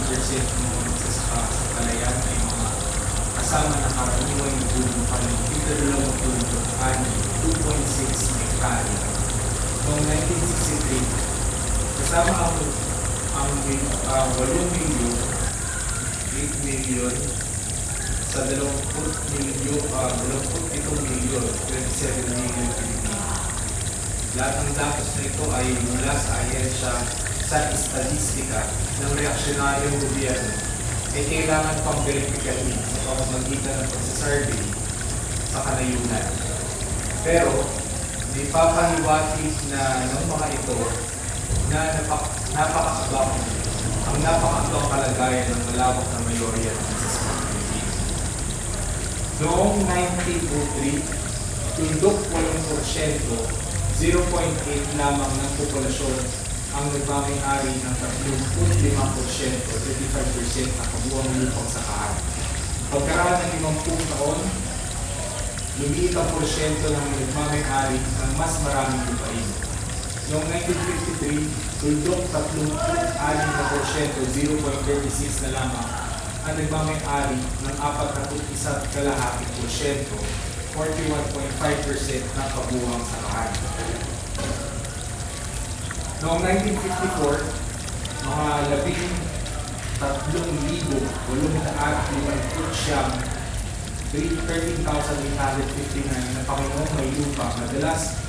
ng mga magsasaka sa palayan ay mga kasama na karaniwang nagulong pa ng 2.6 na hektarya. Noong 1963, kasama ang 8 million sa 27 million, 27 million Pilipino. Lahat ng datos na ito ay mula sa ahensya sa estadistika ng reaksyonaryong gobyerno ay kailangan pang verifikahin sa pamamagitan ng pagsasurvey sa kanayunan. Pero, may papahiwatig na ng mga ito na napakaabang kalagayan ng malawak na mayorya ng magsasakang Pilipino. Noong 1903, tundok 8%, 0.8 lamang ng populasyon ang nagmamay-ari ng 35% o 35% na kabuuang lupang sakahan. Pagkaraan ng 50 taon, lumiit ang porsyento ng nagmamay-ari ng mas maraming lupain. Noong 1953, tundok 36%, 0.36 na lamang ang nagmamay-ari ng 41.5%, 41.5% ng kabuuang sakahan. Noong 1954, mga 13,859 na Panginoong may lupa madalas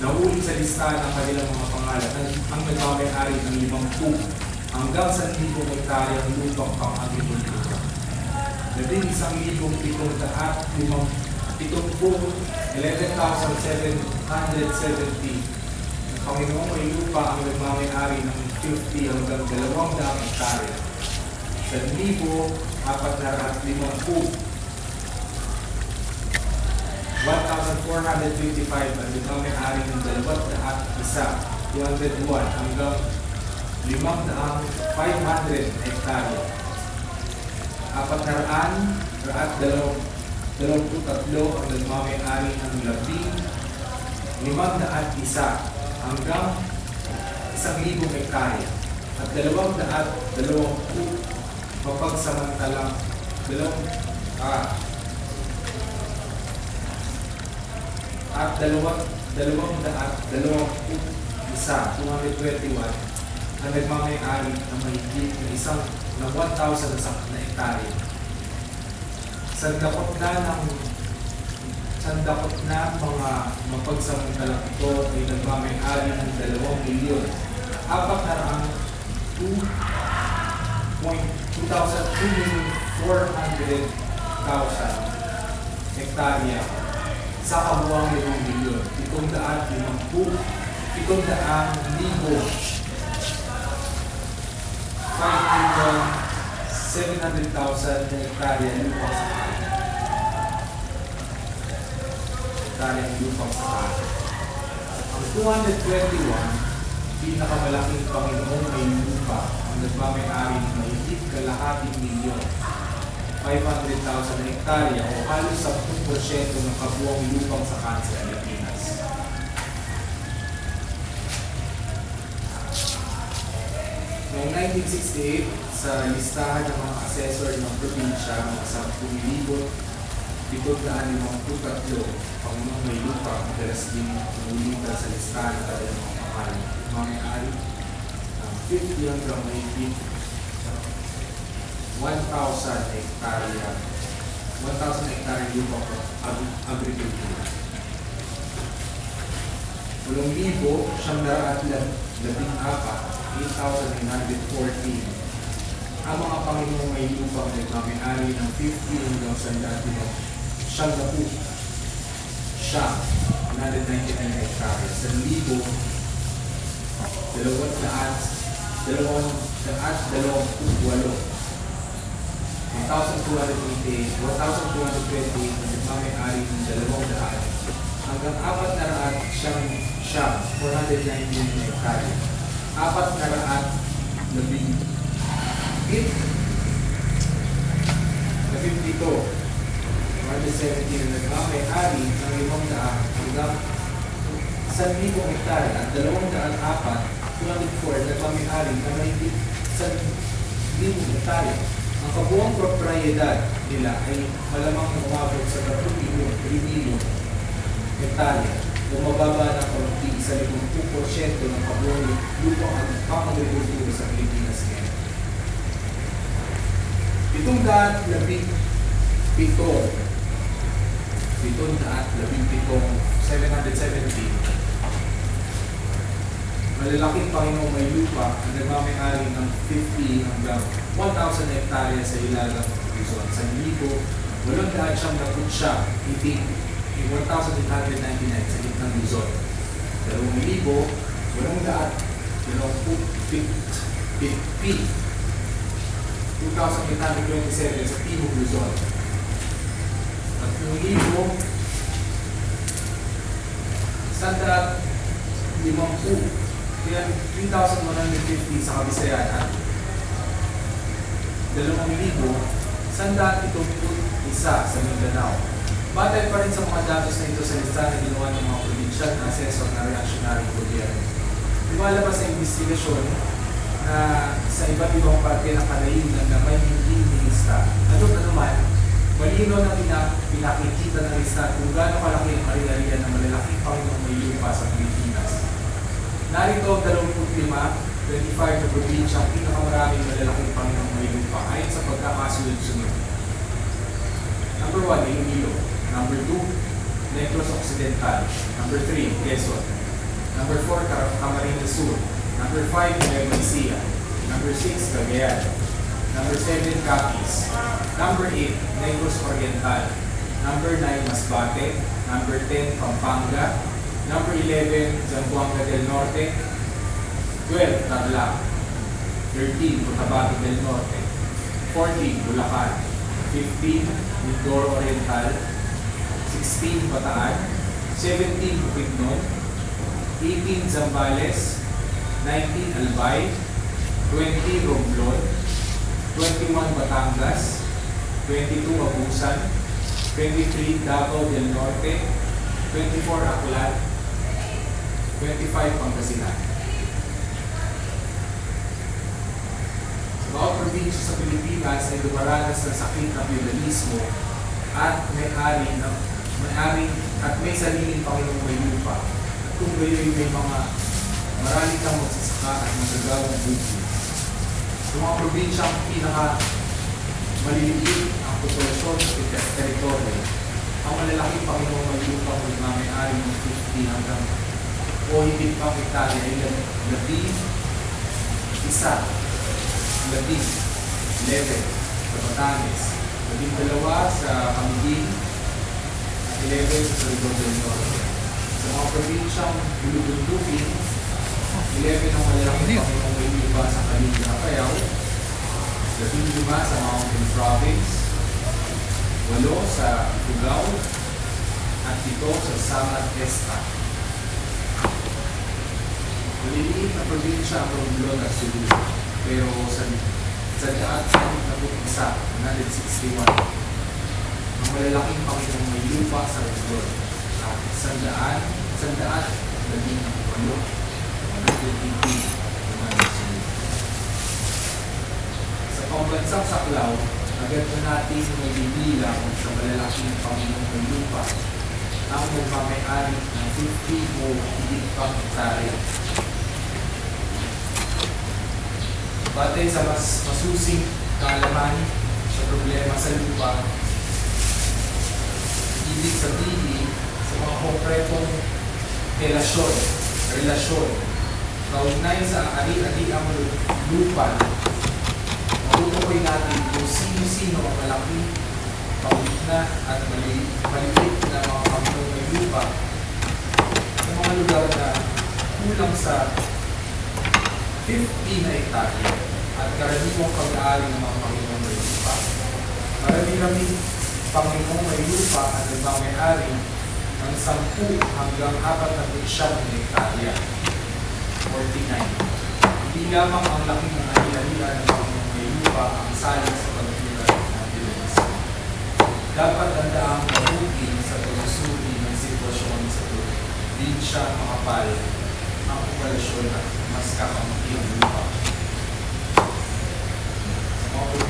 nahuli sa listahan ng kanilang mga pangalan ang nagmamay-ari ng 50 hanggang 1,000 hektaryang lupang pang-agrikultura. 11,770 Panginoong may lupa ang nagmamay-ari ng 50 hanggang 200 hektarya. 1,450 1,455 ang nagmamay-ari ng 201 hanggang 500 hektarya. 423 ang nagmamay-ari ng 501 hanggang 1,000 hektarya at 220 mapagsamantalang 221 ang nagmamay-ari ng mahigit ng 1,000 na hektarya. Sandakot na mga mapagsamantalang ito ay nagmamay-ari ng 2,400,000 hektarya sa kabuuang 5,700,000 hektarya lupang sakahan. Ang 221, pinakamalaking Panginoong may lupa ang nagmamay-ari ng mahigit kalahating milyon, 500,000 hektarya o halos 10% ng kabuuang lupang sakahan sa Pilipinas. Noong 1968, sa listahan ng mga assessor ng probinsya, mga 10,753 Panginoong may lupa ang madalas din nangulitan sa listahan ng kanilang mga pangalan. Nagmamay-ari ng 50 hanggang mahigit 1,000 hektarya lupang agrikultura. 8,914 ang mga Panginoong may lupang nagmamay-ari ng 50 hanggang 199 hektarya. 1,228 na nagmamay-ari ng 200 hanggang 419 hektarya. 452 na nagmamay-ari ng 500 hanggang 1,000 hektarya at 204 nagmamay-ari ng mahigit hektarya. Ang kabuang propriedad nila ay malamang umabot sa 3 milyon hektarya o mababa ng kaunti sa 50% ng kabuang lupang ang pang-agrikultura sa Pilipinas ngayon. 717 malalaking Panginoong may lupa ang nagmamayari ng 50 hanggang 1,000 hektarya sa ilagang Luzon. Sa Libo, 800 siya, 1,899 sa gitnang Luzon. 2,827 sa Timog Luzon. At 3,150 kaya 3,150 sa Kabisayan. 2,171 sa Mindanao. Batay pa rin sa mga datos na ito sa listahan na ginawa ng mga provincial na assessor na reactionary gobyerno. Lumalabas sa investigasyon na sa iba't ibang parte ng kalainan na may hindi nilista. Ano naman, malino na pinakikita ng lista kung gaano kalaki ang ari-arian ng malalaking Panginoong may lupa sa Pilipinas. Narito ang 25 na probinsya ang pinakamaraming malalaking Panginoong may lupa ayon sa pagkakasunod-sunod. Number 1, Iloilo. Number 2, Negros Occidental. Number 3, Quezon. Number 4, Camarines Sur. Number 5, Nueva Ecija. Number 6, Cagayan. Number 7, Capiz. Number 8, Negros Oriental. Number 9, Masbate. Number 10, Pampanga. Number 11, Zamboanga del Norte. 12, Tarlac. 13, Cotabato del Norte. 14, Bulacan. 15, Mindoro Oriental. 16, Bataan. 17, Bukidnon. 18, Zambales. 19, Albay. 20, Romblon. 21, Batangas. 22, Abusan. 23, Davao del Norte. 24, Aklan. 25, Pangasinan. Sa bawat probinsya sa Pilipinas ay dumaranas ng sakit ng feudalismo at may sariling Panginoong may lupa. At kung gayoy may mga marami kang magsasaka at magagawang buti. Sa mga probinsya ang maliliit ang populasyon at teritoryo, ang malalaking Panginoong may lupa kung may-ari ng 50 hanggang o hindi pang hektarya ay 11 sa Batanes, 12 sa Camiguin, at 11 sa Surigao del Norte. Sa mga probinsyang bulubundukin, 11 ang malalaking Panginoong may lupa sa Kalinga, Apayao, 15 sa Mountain Province, 8 sa Cubao, at 7 sa Samar Esta. Maliliit na probinsya ang Romblon at Cebu, pero sa daan na isa, 161. Ang malalaking Panginoong may lupa sa Romblon at sandaan, 118 naman sa Cebu. Sa pambansang saklaw, agad na natin magbibilang sa malalaking Panginoong may lupa ang magmamayari ng 50 o higit pang hektarya. Batay sa mas masusing kaalaman sa problema sa lupa, ibig sabihin sa mga konkretong relasyon, kaugnay sa ari-ariang lupa, matutukoy natin kung sino-sino ang malaki, pangitna at maliit na mga Panginoong may lupa sa mga lugar na kulang sa 50 na hektarya at karaniwang pag-aari ng mga Panginoong may lupa. Marami-rami Panginoong may lupa at nagmamayari ng 10 hanggang 49 hektarya, 49. Hindi lamang ang laki ng ari-arian ng Panginoong may lupa ang saling sa pagtulad ng Pilipinas. Dapat tandaang mabuti sa pagsusuri ng sitwasyon sa probinsya makapal ang populasyon at mas kakampi ang lupa.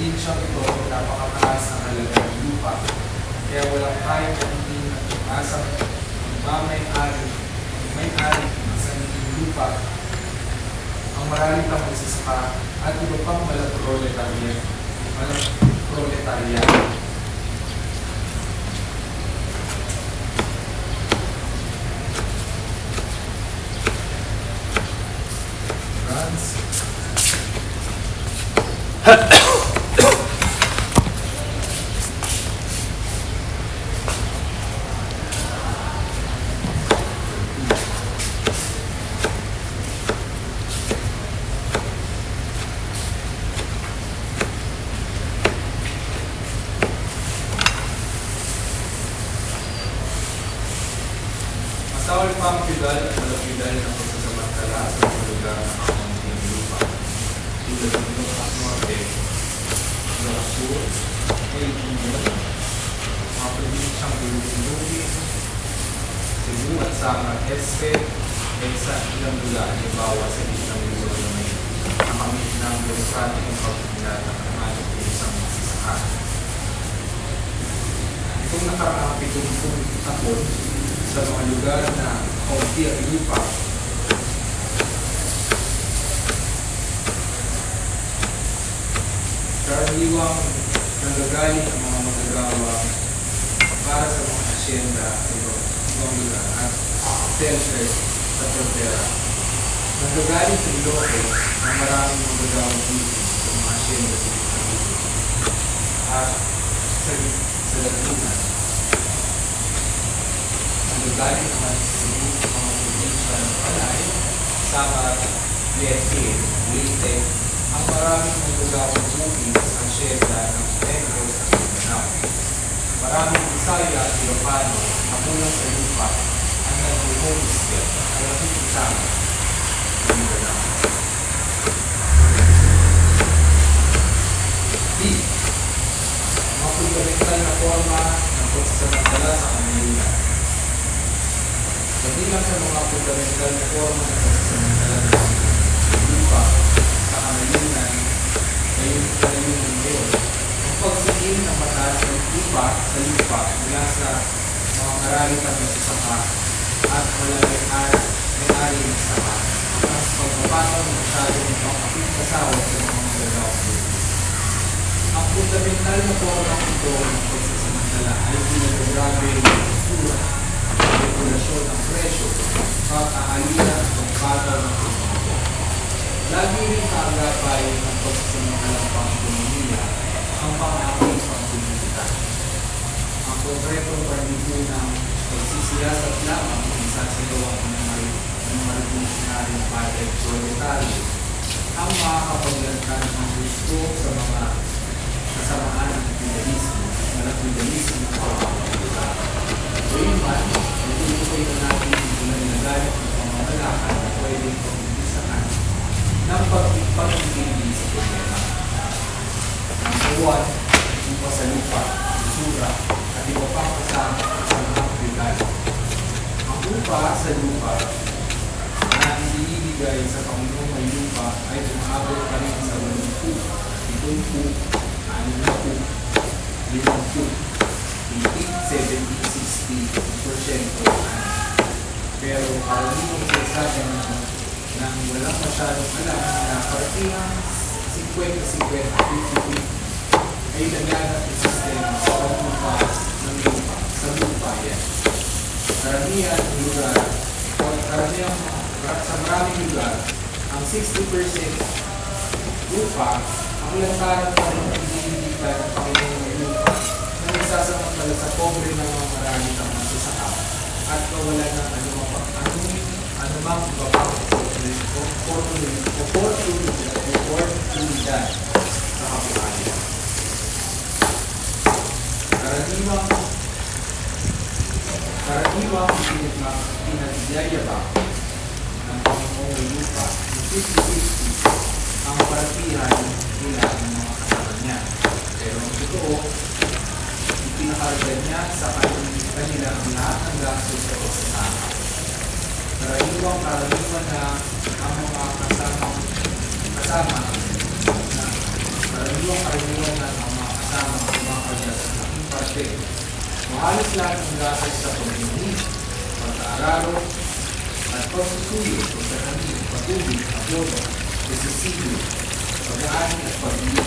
probinsyang ito napakataas ng halaga ng lupa. Kaya walang kahit hindi asang may-ari ng sariling lupa ang maraming pang magsasaka at iba pang malaproletarya. France. Masawal pa ang pidal at malapidal ng pagsasamantala sa mga lugar ng kaunting lupa. Tulad ng Ilocos Norte, Ilocos Sur, Quezon, mga probinsyang Luzon, Cebu at Samar Este, ay sa ilang lugar, halimbawa sa isang lugar na may nakamit ng demokratikong pagpilat ng kanalang isang magsasaka. Itong nakaraang 70 taon, sa mga lugar na kaunti ang lupa, karaniwang nanggagaling ang mga manggagawa para sa mga asyenda sa ibang lugar at shelter sa frontera. Nanggagaling sa Ilocos ang maraming manggagawa dito sa mga asyenda sa ibang lugar at sa Laguna. Nagagaling naman sa mga probinsya ng Palay, Samar, Leyte, Leyte, ang maraming nagagawang bukid sa asyenda ng Negros at Mindanao. Maraming Bisaya at Ilocano na kulang sa lupa ang nag-homestead ay nakikisama sa Mindanao. D. Mga fundamental na forma ng pagsasamantala sa kanayunan. Kabilang sa mga fundamental na forma ng pagsasamantala ng lupa sa kanayunan ay yung kanayunan ngayon. Ang pagsigil ng mataas ng lupa sa lupa mula sa mga karalitang nagsasaka at wala may-ari ng saka at pagpapataw ng masyadong makapagpasawa sa mga magagawang lupa. Ang fundamental na forma ito ng pagsasamantala ay pinagagrabe ng kusura, regulasyon ng presyo at aalila ng pagpataw ng pagpapataw. Lagi rin kaagapay ng pagsasamantalang pang-ekonomiya ang pang-aking pang-komunita. Ang konkretong panlipunang pagsisiyasat lamang ng isasagawa ng mga revolutionaryong patriot proletaryo ang makakapaglantan ng gusto sa mga kasamaan ng feudalismo at malapidalismo ng pagpapataw. Gayunman, natutukoy na natin ang ilang nagalit ng pamamalakad na pwedeng pag-ibisahan ng pag-ibig sa problema. Number 1, lupa sa lupa, usura, at iba pang kasama sa mga pagbigal. Ang lupa sa lupa na ibinibigay sa Panginoong may lupa ay umaabot pa rin sa 8 pu, 7 pu, 6 pu, 5 pu, 70-60%. Pero karaniwang sinasabi ng walang masyadong alam na partihang 50-50, 50-50 ay naglagat ng sistema sa paglupa ng lupa, sa lupa yan. Karamihan ng lugar, o karamihan sa maraming lugar, ang 60% lupa, ang lantaran pa rin ang binibigay ng Panginoon ng lupa na nagsasamantala sa pobre ng mga marami ng magsasaka at kawalan ng anumang iba pang oportunidad sa kabuhayan. Karaniwang pinagyayabang ng Panginoong may lupa ng 50-50 ang partihan nila ng mga kasama niya. Pero ang totoo, ipinakarga niya sa kanila ang lahat ng gastos sa pagsasaka. Karaniwang na ang mga kasama na karaniwan na ang mga kasama ang mga karga sa laking parte. Mahalos lahat ng gastos sa pag-inis, pag-aararo, at pagsusuyo, pagkakanin, pag-uwi, abono, resisilyo, pag-aani at pag-iwi.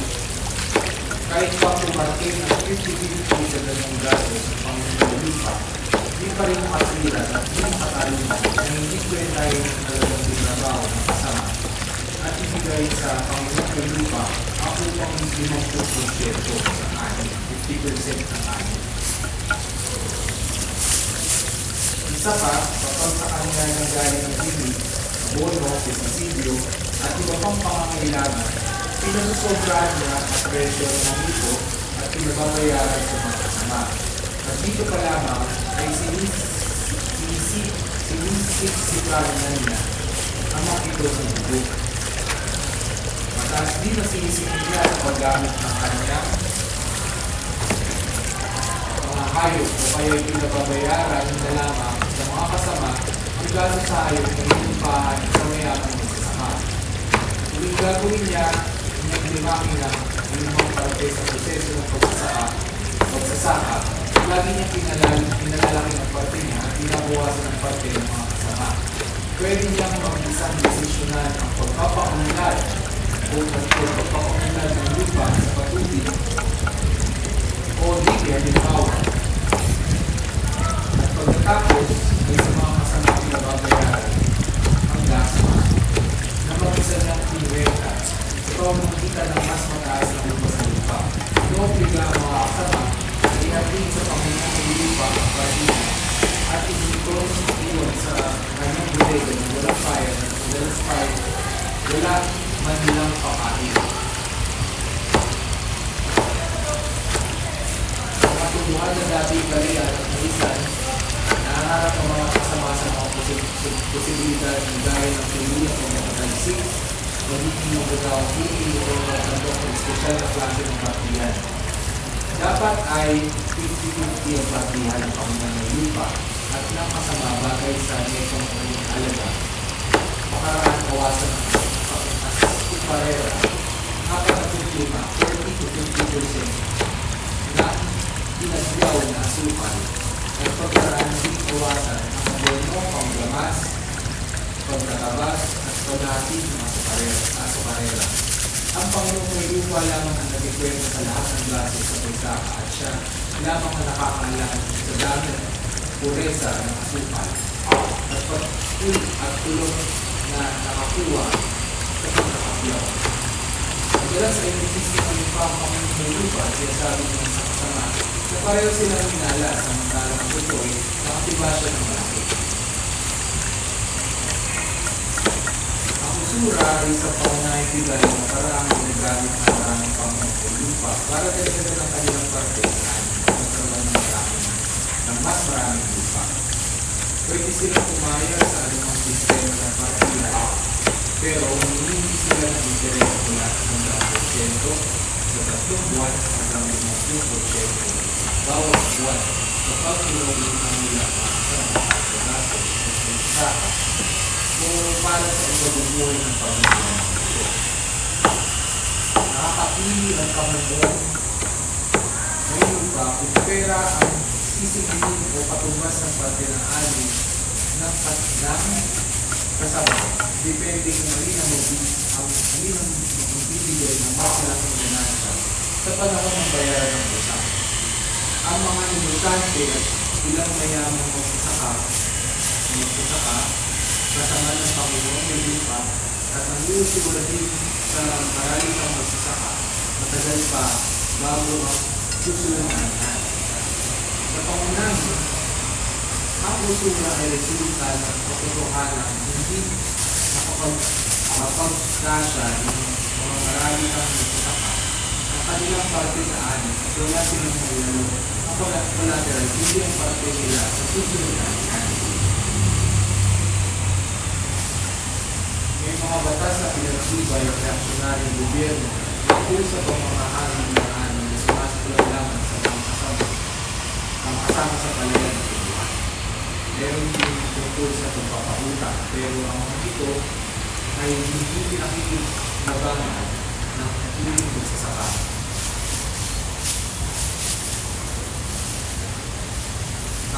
Kahit pa pumarking ang 50-50 sa ganong gastos ng Panginoon lupa, hindi pa rin makasira at hindi makatalungan na hindi ko rin tayo ng talagang trabaho ng kasama at ibigay sa Panginoon lupa ang upang 50% sa anin, 50% ng anin. Isa pa, kapag sa kanya ng gaya ng bili, abono, pestisilyo, at iba pang pangangailangan, pinasusobrahan niya ang presyo ng amigo at pinababayaran sa mga kasama. At dito pa lamang ay sinisip-siplaran na niya ang mga ito sa bubo. Mataas din na sinisip niya sa paggamit ng kanyang mga hayop o kaya pinababayaran na lamang sa mga kasama ang gaso sa hayop na inumpahan sa mayaman ng kasama. Kung gagawin niya, naglimaki na limang parte sa proseso ng pagsasaka, lagi niya pinalalaki ng parte niya at pinabawasan ng parte ng mga kasama. Pwede niyang mag-isang desisyonan ang pagpapaunlad o pagpapaunlad ng lupa sa patubig o di kaya halimbawa. At pagkatapos ay sa mga kasama pinababayaran ang gasma na mag-isa niyang pinrenta ito makikita ng mas mataas na lupa sa lupa. Ino-obliga ang mga kasama na ihatin sa Panginoon ng lupa ang partida at ito iyon sa kanyang bodega ng walang fire at walang fire, wala man nilang pakain. Sa katuluhan na dati kariyan at malisan, nahanap ang mga kasama sa mga posibilidad ng gaya ng tuluyan o mga talsik, magiging magagawang huli o matandok ng espesyal na klase ng partiyan. Dapat ay 50-50 ang partiyan ng Panginoon ng lupa at ng kasama bagay sa netong alaga. Makaraan kawasan ng kuparera, apat na kultura, 40-50% na pinagyaw na asukal at pagkaraan ng kawasan ang abono, panglamas, pagkatabas at paghahatid ng asukarera. Ang Panginoon may lupa lamang ang nagkikwento sa lahat ng klase sa pagsaka at siya lamang ang nakakaalam sa dami at puresa ng asukal at tulong na nakakuha sa pagkakapyaw. Madalas ay nagsisip ang Panginoon may lupa at sinasabi niya sa kasama na pareho silang hinala samantalang ang ito ay nakatiba siya ng malaki. Usura ay sa pangunahing bigay na paraang ginagamit ng maraming Panginoon o lupa para dagdagan ng kanilang parte at magkaroon ng mas maraming lupa. Pwede silang pumayag sa anumang sistema ng partiya, pero hindi sila ng interes mula ng 10% sa 3 buwan hanggang 50% bawat buwan kapag pinaulit ang nila sa mga gasto ng saka o para sa inubuhay ng pamilya. Nakakapili ang Panginoon may lupa kung pera ang sisigilin o patubas ng parte ng ani ng kasama. Depende kung alin ang magbibigay ng mas malaking ganansya sa panahon ng bayaran ng utang. Ang mga negosante at ilang mayamang magsasaka kasama ng Panginoon ng lupa at ang iusigura din sa marami ng magsasaka matagal pa bago ang susunod na anak. Sa pangunahing, ang usura ay resulta ng katotohanan hindi nakapagkasya ng mga marami ng magsasaka ang kanilang parte sa anin at wala silang mailalo ang collateral hindi ang parte nila sa susunod na anak. May mga batas na pinagtibay ang reaksyonaryong gobyerno tungkol sa pamamahala ng ano na sumasaklang lamang sa mga kasama sa palayan ng tubuhan. Meron din tungkol sa pagpapautang, pero ang mga ito ay hindi pinakikinabangan ng feeling nagsasaka.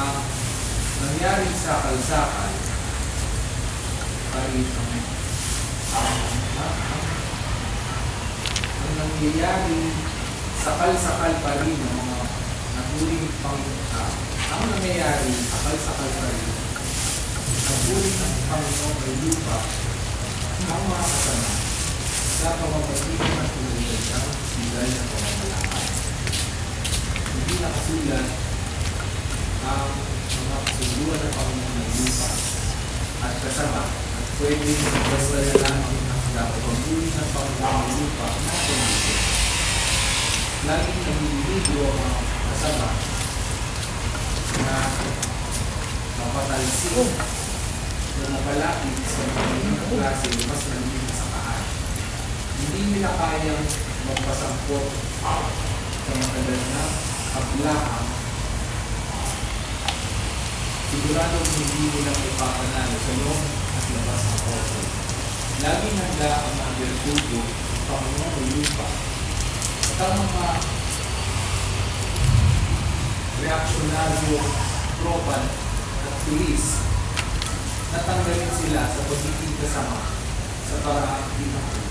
Ang nangyari sa kalsakan ay ang nangyayari sakal-sakal pa rin ng mga naguling ang nangyayari sakal-sakal pa rin naguling ng Panginoon ay lupa ang mga kasama sa pamamagitan ng tuluyan ng silay na pamamalakad. Hindi nakasulat ang mga kasunduan ng Panginoon ng lupa at kasama at pwede basta na lamang ang dapat pagbulit ng Panginoon ng lupa na kondisyon. Laging nagilibro ang mga kasama na mapatalsik na napalapit sa mga klase mas naging nasakaan. Hindi nila kayang magpasampot sa matagal na kablaan. Siguradong hindi nila ipapanalo sa loob at labas ng oso. Laging handa ang mga bertugo, Panginoon ng lupa. At ang mga reaksyonaryo, tropan at pulis, natanggalin sila sa pagiging kasama sa paraang pinakul.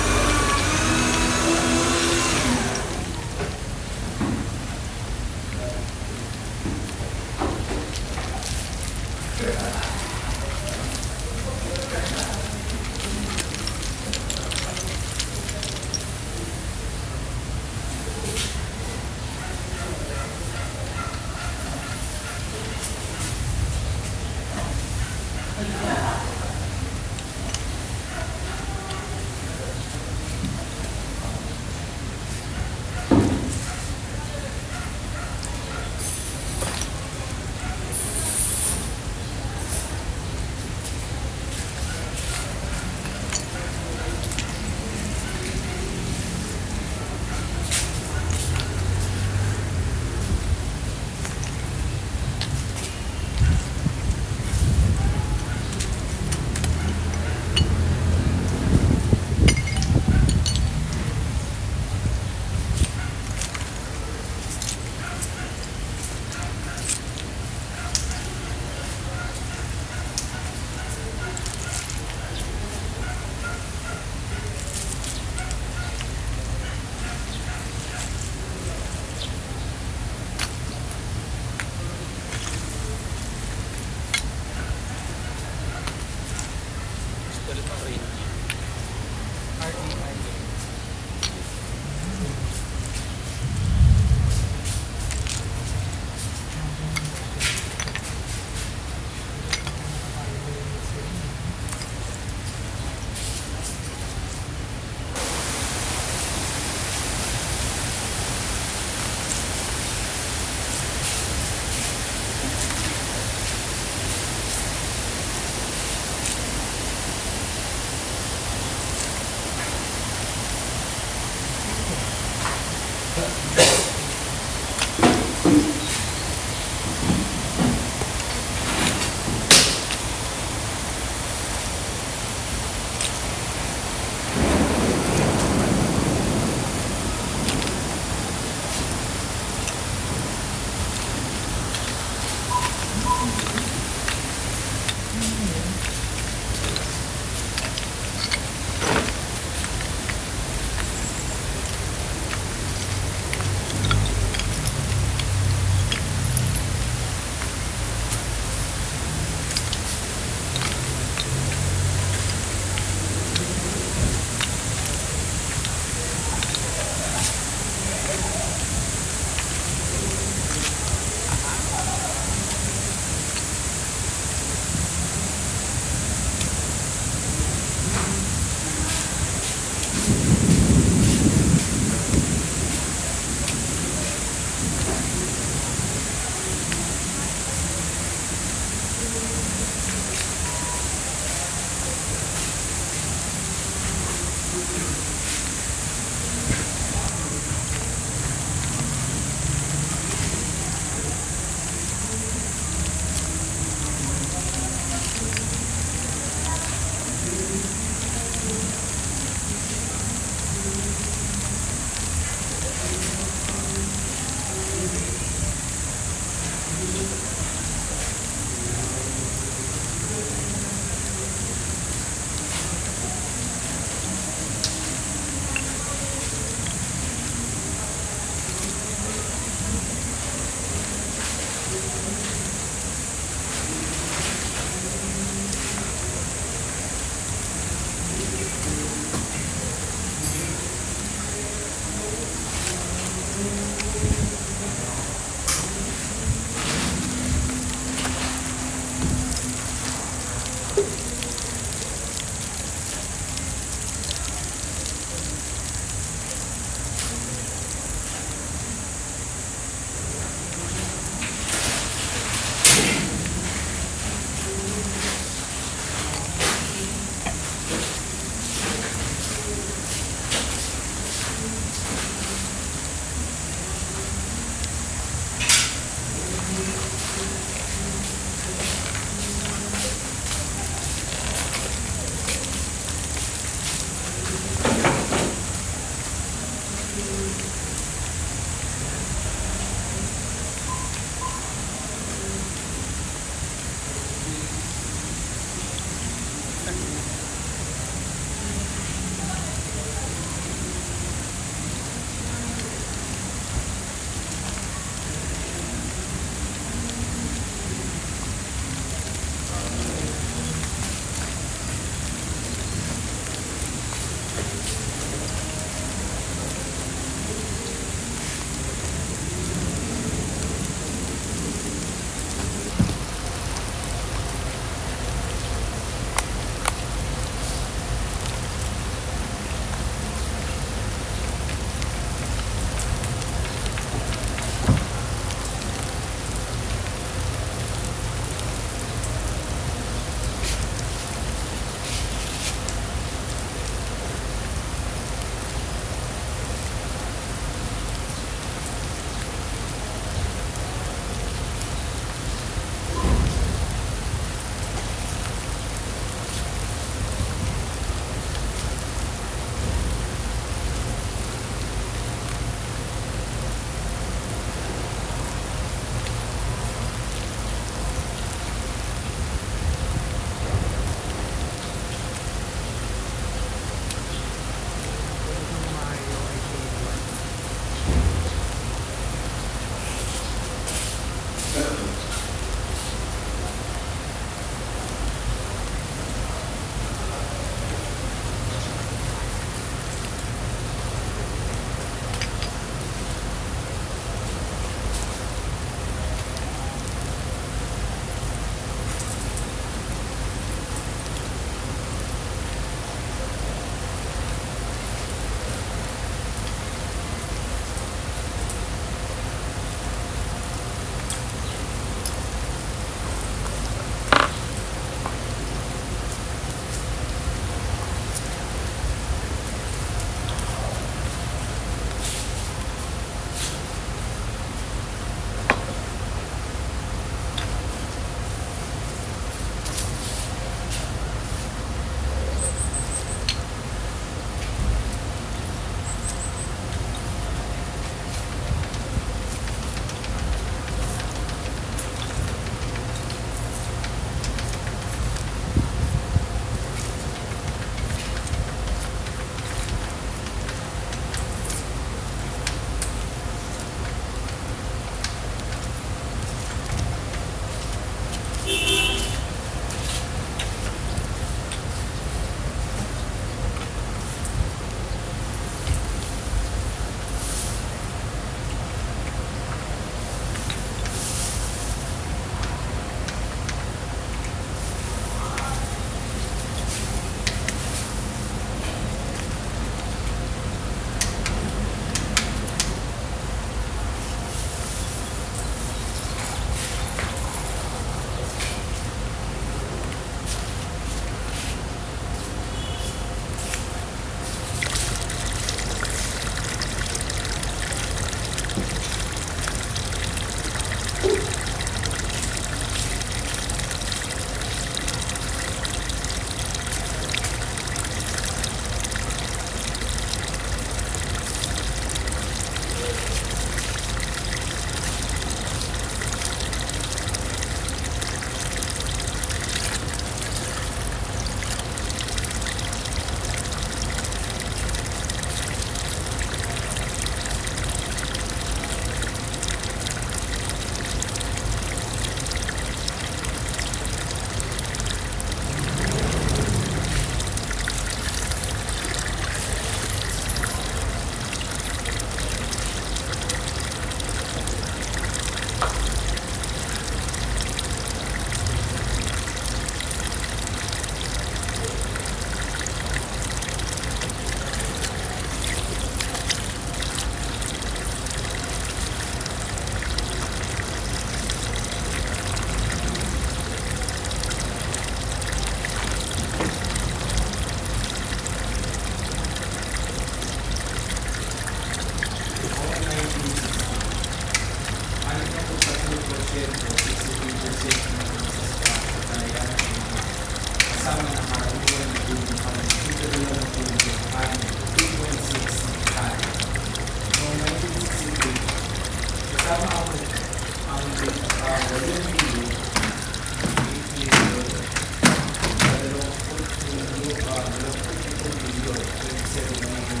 billion 27 million.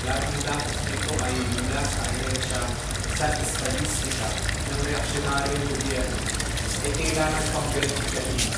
Lahat ng datos nito ay mula sa Amerika sa statistika ng reaksyonaryo gobyerno. Kailangan pang verificahin